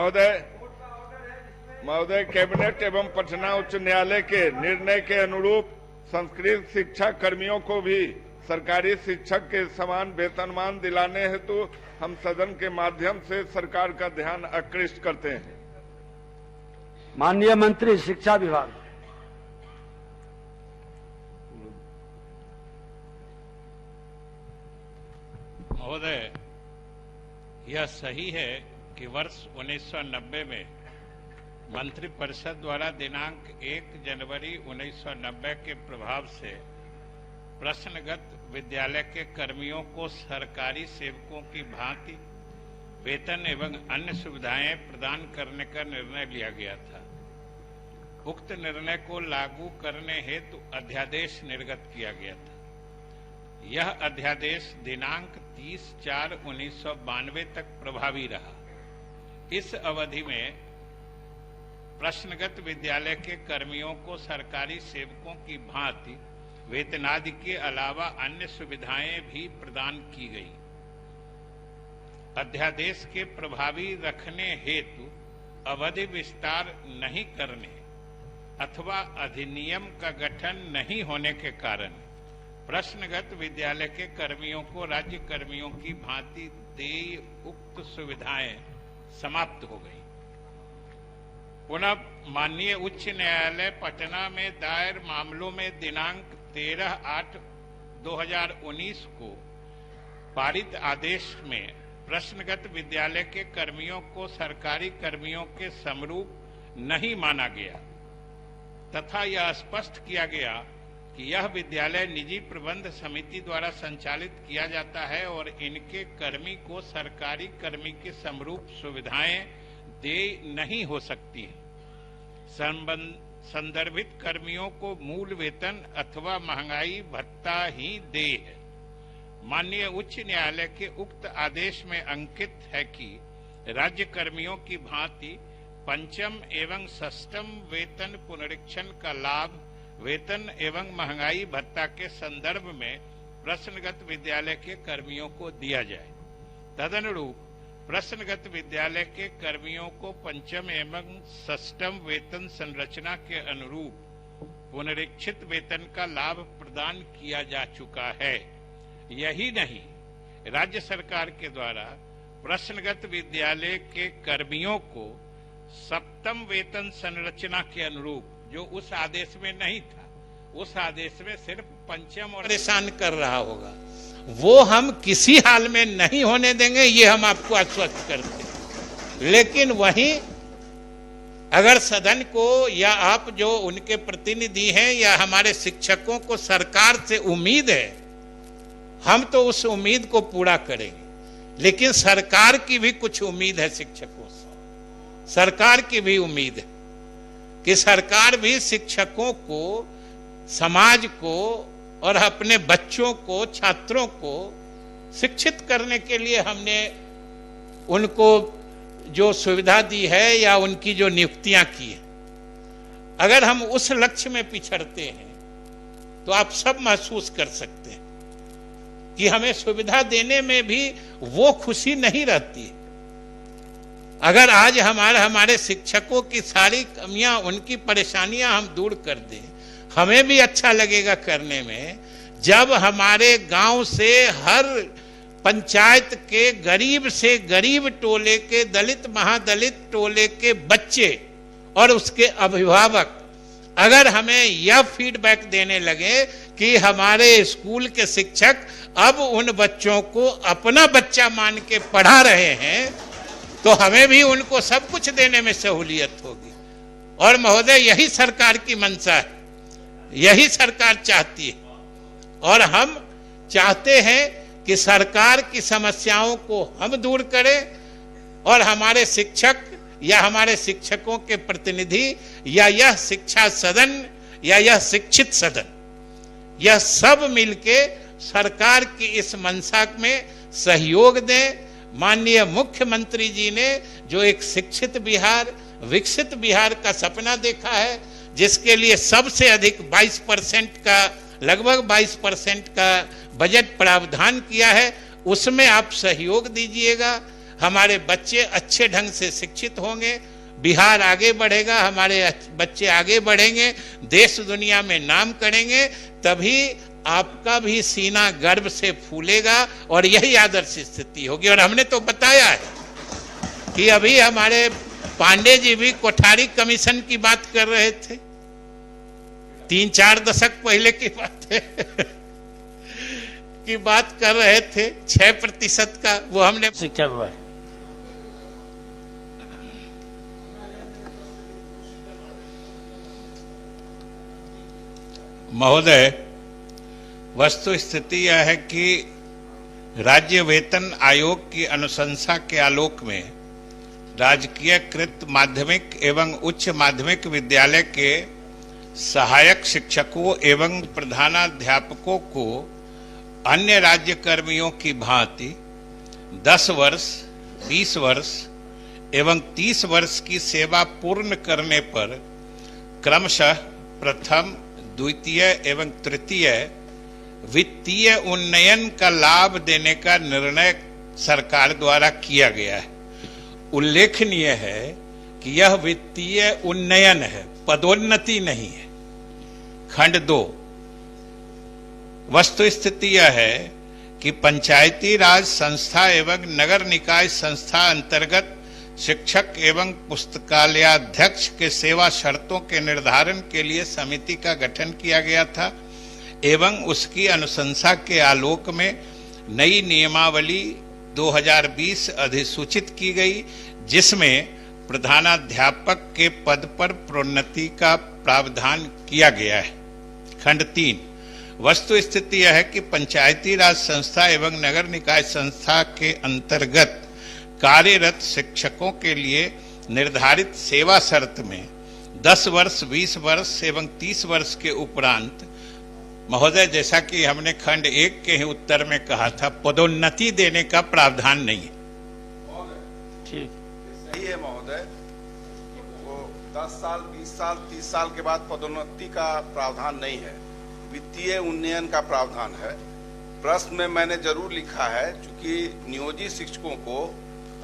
महोदय, कैबिनेट एवं पटना उच्च न्यायालय के निर्णय के अनुरूप संस्कृत शिक्षा कर्मियों को भी सरकारी शिक्षक के समान वेतनमान दिलाने हेतु हम सदन के माध्यम से सरकार का ध्यान आकृष्ट करते हैं। माननीय मंत्री शिक्षा विभाग। महोदय, यह सही है कि वर्ष 1990 में मंत्रिपरिषद द्वारा दिनांक 1 जनवरी 1990 के प्रभाव से प्रश्नगत विद्यालय के कर्मियों को सरकारी सेवकों की भांति वेतन एवं अन्य सुविधाएं प्रदान करने का निर्णय लिया गया था। उक्त निर्णय को लागू करने हेतु अध्यादेश निर्गत किया गया था। यह अध्यादेश दिनांक 30/4/1992 तक प्रभावी रहा। इस अवधि में प्रश्नगत विद्यालय के कर्मियों को सरकारी सेवकों की भांति वेतनादि के अलावा अन्य सुविधाएं भी प्रदान की गई। अध्यादेश के प्रभावी रखने हेतु अवधि विस्तार नहीं करने अथवा अधिनियम का गठन नहीं होने के कारण प्रश्नगत विद्यालय के कर्मियों को राज्य कर्मियों की भांति देय उक्त सुविधाएं समाप्त हो गई। पुनः माननीय उच्च न्यायालय पटना में दायर मामलों में दिनांक 13/8/2019 को पारित आदेश में प्रश्नगत विद्यालय के कर्मियों को सरकारी कर्मियों के समरूप नहीं माना गया तथा यह स्पष्ट किया गया कि यह विद्यालय निजी प्रबंध समिति द्वारा संचालित किया जाता है और इनके कर्मी को सरकारी कर्मी के समरूप सुविधाएं दे नहीं हो सकती है। संदर्भित कर्मियों को मूल वेतन अथवा महंगाई भत्ता ही दे है। माननीय उच्च न्यायालय के उक्त आदेश में अंकित है कि राज्य कर्मियों की भांति पंचम एवं षष्ठम वेतन पुनरीक्षण का लाभ वेतन एवं महंगाई भत्ता के संदर्भ में प्रश्नगत विद्यालय के कर्मियों को दिया जाए। तदनुरूप प्रश्नगत विद्यालय के कर्मियों को पंचम एवं षष्ठम वेतन संरचना के अनुरूप पुनरीक्षित वेतन का लाभ प्रदान किया जा चुका है। यही नहीं, राज्य सरकार के द्वारा प्रश्नगत विद्यालय के कर्मियों को सप्तम वेतन संरचना के अनुरूप, जो उस आदेश में नहीं था, उस आदेश में सिर्फ पंचम और परेशान कर रहा होगा, वो हम किसी हाल में नहीं होने देंगे, ये हम आपको आश्वस्त करते हैं। लेकिन वहीं अगर सदन को या आप जो उनके प्रतिनिधि हैं या हमारे शिक्षकों को सरकार से उम्मीद है, हम तो उस उम्मीद को पूरा करेंगे, लेकिन सरकार की भी कुछ उम्मीद है शिक्षकों से। सरकार की भी उम्मीद है कि सरकार भी शिक्षकों को, समाज को और अपने बच्चों को, छात्रों को शिक्षित करने के लिए हमने उनको जो सुविधा दी है या उनकी जो नियुक्तियां की है, अगर हम उस लक्ष्य में पिछड़ते हैं तो आप सब महसूस कर सकते हैं कि हमें सुविधा देने में भी वो खुशी नहीं रहती। अगर आज हमारे शिक्षकों की सारी कमियां, उनकी परेशानियां हम दूर कर दें, हमें भी अच्छा लगेगा करने में। जब हमारे गांव से हर पंचायत के गरीब से गरीब टोले के, दलित महादलित टोले के बच्चे और उसके अभिभावक अगर हमें यह फीडबैक देने लगे कि हमारे स्कूल के शिक्षक अब उन बच्चों को अपना बच्चा मान के पढ़ा रहे हैं, तो हमें भी उनको सब कुछ देने में सहूलियत होगी। और महोदय, यही सरकार की मंशा है, यही सरकार चाहती है। और हम चाहते हैं कि सरकार की समस्याओं को हम दूर करें और हमारे शिक्षक या हमारे शिक्षकों के प्रतिनिधि या यह शिक्षा सदन या यह शिक्षित सदन, यह सब मिलके सरकार की इस मंशा में सहयोग दें। माननीय मुख्यमंत्री जी ने जो एक शिक्षित बिहार, विकसित बिहार का सपना देखा है, जिसके लिए सबसे अधिक 22% का, लगभग 22% का बजट प्रावधान किया है, उसमें आप सहयोग दीजिएगा। हमारे बच्चे अच्छे ढंग से शिक्षित होंगे, बिहार आगे बढ़ेगा, हमारे बच्चे आगे बढ़ेंगे, देश दुनिया में नाम करेंगे, तभी आपका भी सीना गर्व से फूलेगा और यही आदर्श स्थिति होगी। और हमने तो बताया है कि अभी हमारे पांडे जी भी कोठारी कमीशन की बात कर रहे थे, 3-4 दशक पहले की बात है की बात कर रहे थे, 6% का वो हमने शिक्षा विभाग। महोदय, वस्तु स्थिति यह है कि राज्य वेतन आयोग की अनुशंसा के आलोक में राजकीयकृत माध्यमिक एवं उच्च माध्यमिक विद्यालय के सहायक शिक्षकों एवं प्रधानाध्यापकों को अन्य राज्य कर्मियों की भांति 10 वर्ष, 20 वर्ष एवं 30 वर्ष की सेवा पूर्ण करने पर क्रमशः प्रथम, द्वितीय एवं तृतीय वित्तीय उन्नयन का लाभ देने का निर्णय सरकार द्वारा किया गया है। उल्लेखनीय है कि यह वित्तीय उन्नयन है, पदोन्नति नहीं है। खंड 2, वस्तु स्थिति यह है कि पंचायती राज संस्था एवं नगर निकाय संस्था अंतर्गत शिक्षक एवं पुस्तकालयाध्यक्ष के सेवा शर्तों के निर्धारण के लिए समिति का गठन किया गया था एवं उसकी अनुशंसा के आलोक में नई नियमावली 2020 अधिसूचित की गई, जिसमें प्रधानाध्यापक के पद पर प्रोन्नति का प्रावधान किया गया है। खंड 3, वस्तु स्थिति यह है कि पंचायती राज संस्था एवं नगर निकाय संस्था के अंतर्गत कार्यरत शिक्षकों के लिए निर्धारित सेवा शर्त में 10 वर्ष, 20 वर्ष एवं 30 वर्ष के उपरांत, महोदय जैसा कि हमने खंड 1 के ही उत्तर में कहा था, पदोन्नति देने का प्रावधान नहीं है। ठीक, सही है महोदय, वो 10 साल, 20 साल, 30 साल के बाद पदोन्नति का प्रावधान नहीं है, वित्तीय उन्नयन का प्रावधान है। प्रश्न में मैंने जरूर लिखा है, चूंकि नियोजित शिक्षकों को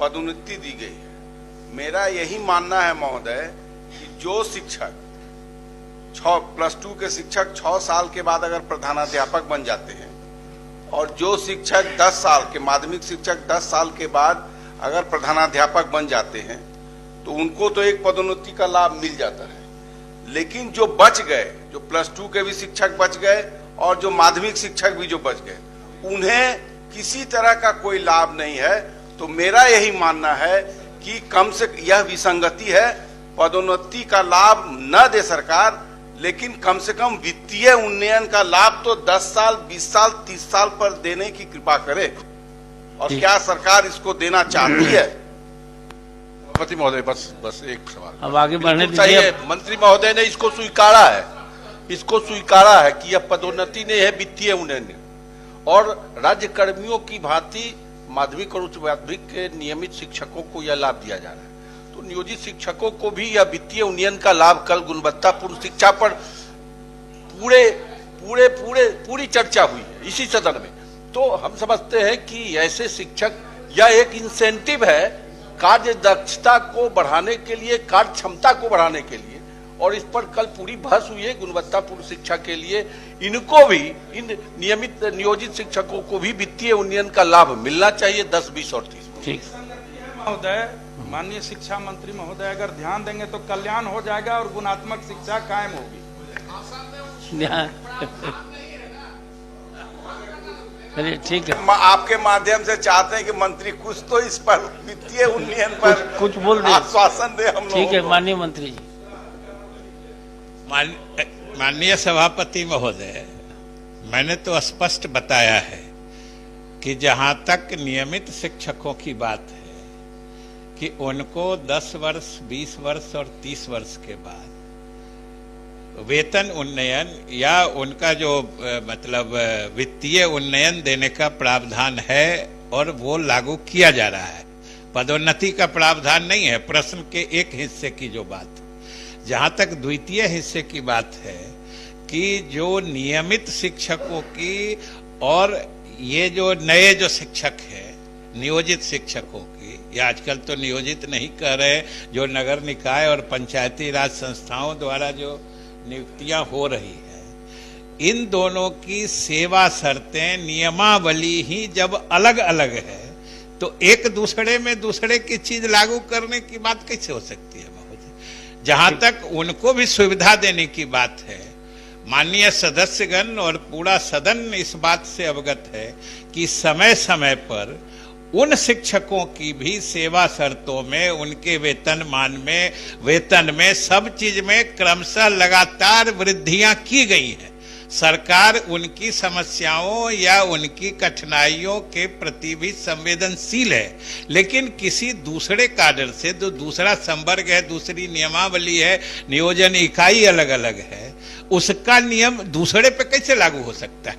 पदोन्नति दी गई है। मेरा यही मानना है महोदय कि जो शिक्षक +2 के शिक्षक 6 साल के बाद अगर प्रधानाध्यापक बन जाते हैं और जो शिक्षक 10 साल के माध्यमिक शिक्षक 10 साल के बाद अगर प्रधानाध्यापक बन जाते हैं तो उनको तो एक पदोन्नति का लाभ मिल जाता है, लेकिन जो बच गए, जो +2 के भी शिक्षक बच गए और जो माध्यमिक शिक्षक भी जो बच गए, उन्हें किसी तरह का कोई लाभ नहीं है। तो मेरा यही मानना है कि कम से यह विसंगति है, पदोन्नति का लाभ न दे सरकार, लेकिन कम से कम वित्तीय उन्नयन का लाभ तो 10 साल, 20 साल, 30 साल पर देने की कृपा करे। और क्या सरकार इसको देना चाहती है? सभापति महोदय, बस एक सवाल। अब आगे बढ़ने दीजिए। मंत्री महोदय ने इसको स्वीकारा है कि यह पदोन्नति नहीं है, वित्तीय उन्नयन, और राज्य कर्मियों की भांति माध्यमिक और उच्च माध्यमिक के नियमित शिक्षकों को यह लाभ दिया जा रहा है। तो नियोजित शिक्षकों को भी यह वित्तीय उन्नयन का लाभ, कल गुणवत्तापूर्ण शिक्षा पर पूरी चर्चा हुई है इसी सदन में। तो हम समझते हैं कि ऐसे शिक्षक, यह एक इंसेंटिव है कार्य दक्षता को बढ़ाने के लिए, कार्य क्षमता को बढ़ाने के लिए, और इस पर कल पूरी बहस हुई है। गुणवत्तापूर्ण शिक्षा के लिए इनको भी, इन नियमित नियोजित शिक्षकों को भी वित्तीय उन्नयन का लाभ मिलना चाहिए 10, 20 और 30। ठीक महोदय, माननीय शिक्षा मंत्री महोदय अगर ध्यान देंगे तो कल्याण हो जाएगा और गुणात्मक शिक्षा कायम होगी। चलिए ठीक है, आपके माध्यम से चाहते हैं कि मंत्री कुछ तो इस पर वित्तीय उन्नयन पर कुछ बोल दे, आश्वासन दे हम लोग। ठीक है माननीय मंत्री जी। माननीय सभापति महोदय, मैंने तो स्पष्ट बताया है कि जहां तक नियमित शिक्षकों की बात है कि उनको 10 वर्ष, 20 वर्ष और 30 वर्ष के बाद वेतन उन्नयन या उनका जो मतलब वित्तीय उन्नयन देने का प्रावधान है और वो लागू किया जा रहा है। पदोन्नति का प्रावधान नहीं है। प्रश्न के एक हिस्से की जो बात, जहां तक द्वितीय हिस्से की बात है कि जो नियमित शिक्षकों की और ये जो नए जो शिक्षक है नियोजित शिक्षकों की, या आजकल तो नियोजित नहीं कह रहे, जो नगर निकाय और पंचायती राज संस्थाओं द्वारा जो नियुक्तियां हो रही है, इन दोनों की सेवा शर्तें, नियमावली ही जब अलग अलग है तो एक दूसरे में दूसरे की चीज लागू करने की बात कैसे हो सकती है महोदय? जहां तक उनको भी सुविधा देने की बात है, माननीय सदस्यगण और पूरा सदन इस बात से अवगत है कि समय समय पर उन शिक्षकों की भी सेवा शर्तों में, उनके वेतन में सब चीज में क्रमशः लगातार वृद्धियां की गई हैं। सरकार उनकी समस्याओं या उनकी कठिनाइयों के प्रति भी संवेदनशील है, लेकिन किसी दूसरे काडर से, जो दूसरा संवर्ग है, दूसरी नियमावली है, नियोजन इकाई अलग अलग है, उसका नियम दूसरे पे कैसे लागू हो सकता है?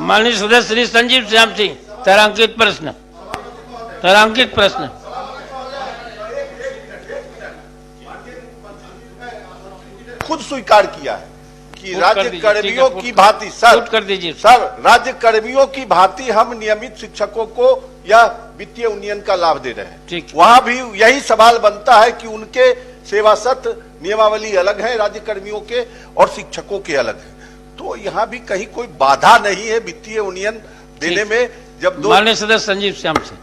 माननीय सदस्य श्री संजीव श्याम सिंह, तारांकित प्रश्न। खुद स्वीकार किया है कि राज्य कर्मियों की भांति कर दीजिए सर, राज्य कर्मियों की भांति हम नियमित शिक्षकों को या वित्तीय उन्नयन का लाभ दे रहे हैं। ठीक। वहां भी यही सवाल बनता है कि उनके सेवा शर्त नियमावली अलग है, राज्य कर्मियों के और शिक्षकों के अलग है, तो यहाँ भी कहीं कोई बाधा नहीं है वित्तीय उन्नयन देने में। जब दो माननीय सदस्य संजीव श्याम सिंह।